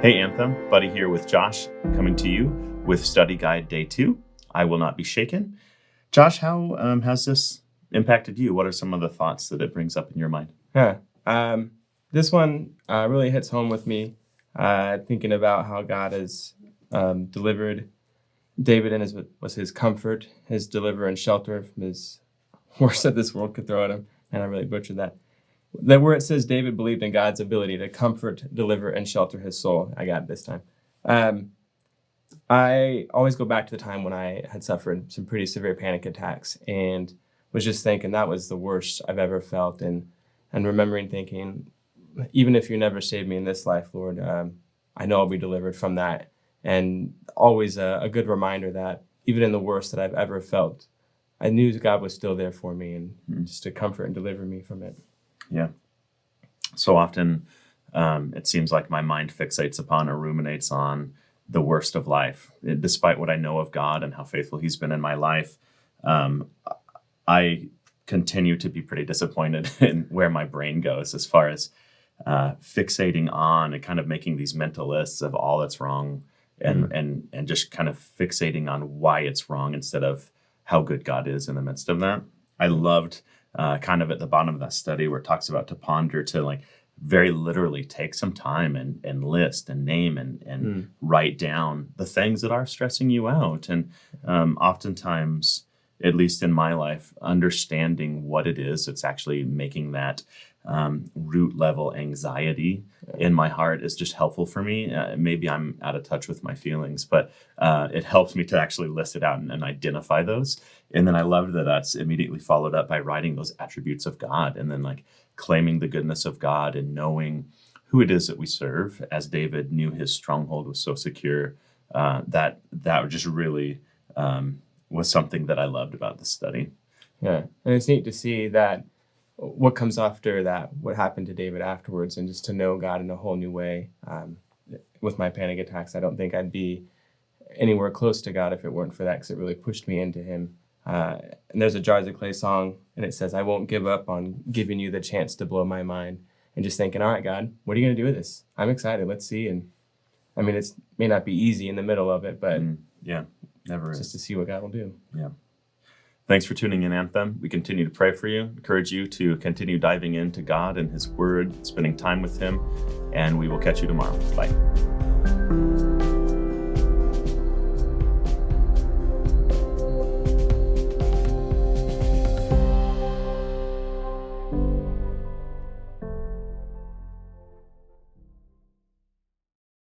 Hey Anthem, Buddy here with Josh, coming to you with Study Guide Day 2, I Will Not Be Shaken. Josh, how has this impacted you? What are some of the thoughts that it brings up in your mind? Yeah, this one really hits home with me, thinking about how God has delivered David and was his comfort, his deliver and shelter from his worst that this world could throw at him. And I really butchered that. That where it says David believed in God's ability to comfort, deliver, and shelter his soul. I got it this time. I always go back to the time when I had suffered some pretty severe panic attacks and was just thinking that was the worst I've ever felt. And remembering thinking, even if you never saved me in this life, Lord, I know I'll be delivered from that. And always a good reminder that even in the worst that I've ever felt, I knew God was still there for me and just to comfort and deliver me from it. Yeah. So often it seems like my mind fixates upon or ruminates on the worst of life. Despite what I know of God and how faithful he's been in my life, I continue to be pretty disappointed in where my brain goes as far as fixating on and kind of making these mental lists of all that's wrong and just kind of fixating on why it's wrong instead of how good God is in the midst of that. I loved kind of at the bottom of that study where it talks about to ponder, to like very literally take some time and list and name and write down the things that are stressing you out. And oftentimes, at least in my life, understanding what it is that's actually making that root level anxiety in my heart is just helpful for me. Maybe I'm out of touch with my feelings, but it helps me to actually list it out and identify those. And then I loved that that's immediately followed up by writing those attributes of God and then like claiming the goodness of God and knowing who it is that we serve. As David knew his stronghold was so secure, that just really was something that I loved about this study. Yeah, and it's neat to see that what comes after that, what happened to David afterwards, and just to know God in a whole new way. With my panic attacks, I don't think I'd be anywhere close to God if it weren't for that, because it really pushed me into him. And there's a Jars of Clay song, and it says, I won't give up on giving you the chance to blow my mind. And just thinking, all right, God, what are you going to do with this? I'm excited. Let's see. And I mean, it may not be easy in the middle of it, but yeah, never just is. to see what God will do. Yeah. Thanks for tuning in, Anthem. We continue to pray for you, encourage you to continue diving into God and his word, spending time with him, and we will catch you tomorrow. Bye.